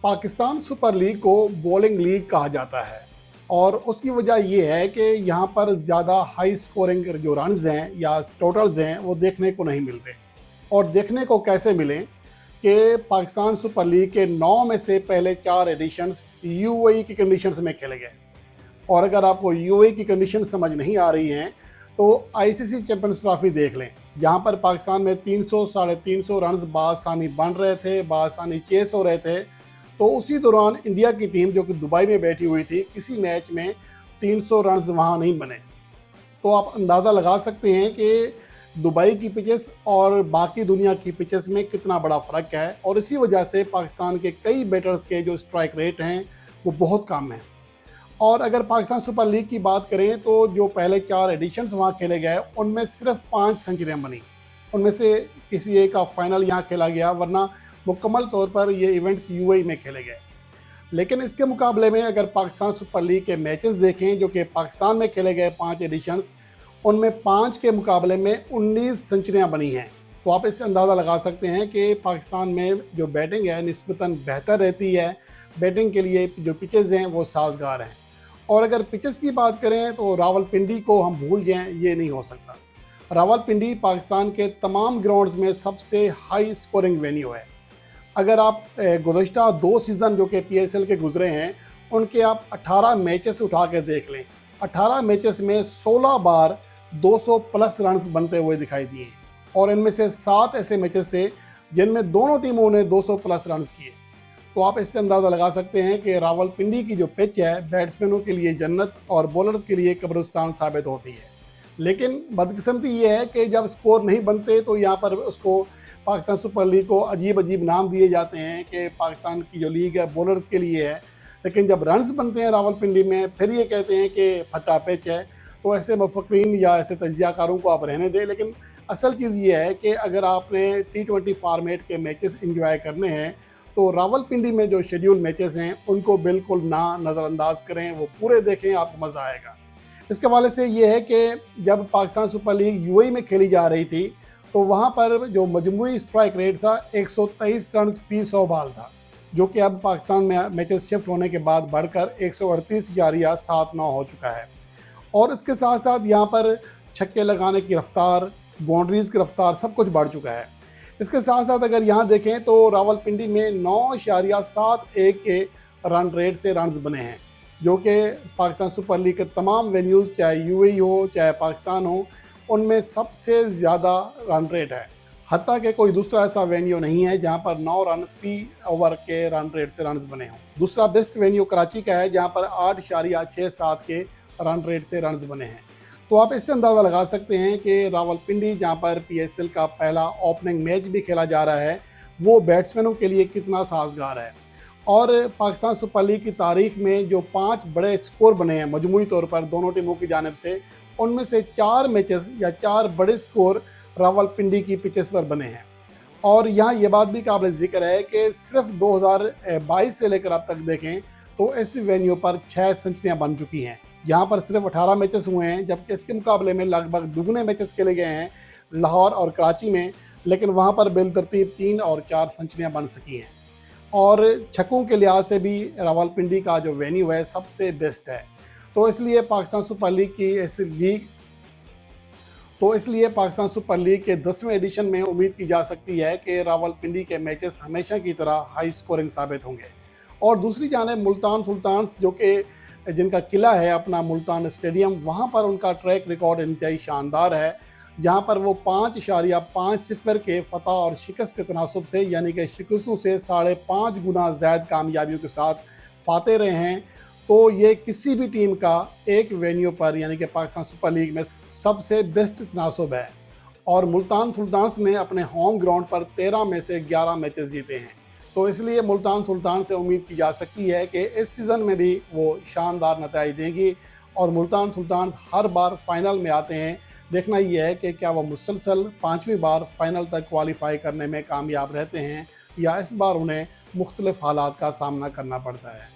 Pakistan super league को bowling league कहा जाता है और उसकी वजह ये है कि यहाँ पर ज़्यादा हाई स्कोरिंग जो रन्स हैं या टोटल्स हैं वो देखने को नहीं मिलते। और देखने को कैसे मिले कि पाकिस्तान सुपर लीग के 9 में से पहले 4 एडिशंस यूएई की कंडीशंस में खेले गए। और अगर आपको यूएई की कंडीशन समझ नहीं आ रही हैं तो आईसीसी चैंपियंस ट्रॉफी देख लें, जहाँ पर पाकिस्तान में 300 साढ़े 300 रन्स बासानी बन रहे थे, बासानी चेस हो रहे थे। तो उसी दौरान इंडिया की टीम जो कि दुबई में बैठी हुई थी, किसी मैच में 300 रन्स वहाँ नहीं बने। तो आप अंदाज़ा लगा सकते हैं कि दुबई की पिचेस और बाकी दुनिया की पिचेस में कितना बड़ा फ़र्क है। और इसी वजह से पाकिस्तान के कई बैटर्स के जो स्ट्राइक रेट हैं वो बहुत कम हैं। और अगर पाकिस्तान सुपर लीग की बात करें तो जो पहले 4 एडिशंस वहाँ खेले गए उनमें सिर्फ 5 सेंचुरियाँ बनी। उनमें से किसी एक का फाइनल यहाँ खेला गया, वरना मुकम्मल तौर पर ये इवेंट्स यूएई में खेले गए। लेकिन इसके मुकाबले में अगर पाकिस्तान सुपर लीग के मैचेस देखें जो कि पाकिस्तान में खेले गए 5 एडिशंस, उनमें 5 के मुकाबले में 19 सेंचुरियाँ बनी हैं। तो आप इससे अंदाज़ा लगा सकते हैं कि पाकिस्तान में जो बैटिंग है निस्बतन बेहतर रहती है। बैटिंग के लिए जो पिचेज़ हैं वो साजगार हैं। और अगर पिचेस की बात करें तो रावलपिंडी को हम भूल जाएं, ये नहीं हो सकता। रावलपिंडी पाकिस्तान के तमाम ग्राउंड्स में सबसे हाई स्कोरिंग वेन्यू है। अगर आप गुज़श्ता 2 सीज़न जो कि पीएसएल के गुजरे हैं उनके आप 18 मैचेस उठा के देख लें, 18 मैचेस में 16 बार 200 प्लस रन्स बनते हुए दिखाई दिए। और इनमें से 7 ऐसे मैचेस थे जिनमें दोनों टीमों ने 200 प्लस रन्स किए। तो आप इससे अंदाज़ा लगा सकते हैं कि रावलपिंडी की जो पिच है बैट्समैनों के लिए जन्नत और बॉलर्स के लिए कब्रिस्तान साबित होती है। लेकिन बदकिस्मती ये है कि जब स्कोर नहीं बनते तो यहाँ पर उसको पाकिस्तान सुपर लीग को अजीब अजीब नाम दिए जाते हैं कि पाकिस्तान की जो लीग है बॉलर्स के लिए है। लेकिन जब रन्स बनते हैं रावलपिंडी में फिर ये कहते हैं कि फटा पिच है। तो ऐसे मुफक्रीन या ऐसे तजियाकारों को आप रहने दें। लेकिन असल चीज़ ये है कि अगर आपने T20 फॉर्मेट के मैचेस इंजॉय करने हैं तो रावलपिंडी में जो शेड्यूल मैचेस हैं उनको बिल्कुल ना नज़रअंदाज करें, वो पूरे देखें, आपको मज़ा आएगा। इसके हवाले से ये है कि जब पाकिस्तान सुपर लीग यूएई में खेली जा रही थी तो वहाँ पर जो मजमूई स्ट्राइक रेट था 123 रन फी 100 बॉल था, जो कि अब पाकिस्तान में मैचेस शिफ्ट होने के बाद बढ़कर 138 या 7-9 हो चुका है। और इसके साथ साथ यहाँ पर छक्के लगाने की रफ्तार, बाउंड्रीज़ की रफ्तार सब कुछ बढ़ चुका है। इसके साथ साथ अगर यहाँ देखें तो रावलपिंडी में 9.71 के रन रेट से रन्स बने हैं, जो कि पाकिस्तान सुपर लीग के तमाम वेन्यूज़ चाहे यूएई हो चाहे पाकिस्तान हो उनमें सबसे ज़्यादा रन रेट है। हत्ता कि कोई दूसरा ऐसा वेन्यू नहीं है जहाँ पर 9 रन फी ओवर के रन रेट से रन्स बने हों। दूसरा बेस्ट वेन्यू कराची का है जहाँ पर 8.67 के रन रेट से रन्स बने हैं। तो आप इससे अंदाज़ा लगा सकते हैं कि रावलपिंडी जहाँ पर पीएसएल का पहला ओपनिंग मैच भी खेला जा रहा है वो बैट्समैनों के लिए कितना साजगार है। और पाकिस्तान सुपर लीग की तारीख में जो 5 बड़े स्कोर बने हैं मजमूई तौर पर दोनों टीमों की जानिब से, उनमें से 4 मैचेस या 4 बड़े स्कोर रावलपिंडी की पिचेस पर बने हैं। और यहाँ ये बात भी काबिल ज़िक्र है कि सिर्फ 2022 से लेकर अब तक देखें तो इस वेन्यू पर 6 सेंचुरियाँ बन चुकी हैं। यहाँ पर सिर्फ 18 मैचेस हुए हैं, जबकि इसके मुकाबले में लगभग दुगने मैचेस खेले गए हैं लाहौर और कराची में। लेकिन वहाँ पर बिलतरतीब 3 और 4 सेंचुरियाँ बन सकी हैं। और छक्कों के लिहाज से भी रावलपिंडी का जो वेन्यू है सबसे बेस्ट है। तो इसलिए पाकिस्तान सुपर लीग के 10वें एडिशन में उम्मीद की जा सकती है कि रावलपिंडी के मैचेस हमेशा की तरह हाई स्कोरिंग साबित होंगे। और दूसरी जानिब मुल्तान सुल्तान्स जो कि जिनका किला है अपना मुल्तान स्टेडियम, वहाँ पर उनका ट्रैक रिकॉर्ड इंतहाई शानदार है, जहाँ पर वो 5.50 के फ़तह और शिकस्त के तनासुब से यानी कि शिकस्तों से 5.5 गुना ज़्यादा कामयाबियों के साथ फाते रहे हैं। तो ये किसी भी टीम का एक वेन्यू पर यानी कि पाकिस्तान सुपर लीग में सबसे बेस्ट तनासुब है। और मुल्तान सुल्तान्स ने अपने होम ग्राउंड पर 13 में से 11 मैचेस जीते हैं। तो इसलिए मुल्तान सुल्तान से उम्मीद की जा सकती है कि इस सीज़न में भी वो शानदार नतीजे देंगी। और मुल्तान सुल्तान हर बार फाइनल में आते हैं। देखना ये है कि क्या वो मुसलसल 5वीं बार फाइनल तक क्वालिफाई करने में कामयाब रहते हैं या इस बार उन्हें मुख्तलिफ हालात का सामना करना पड़ता है।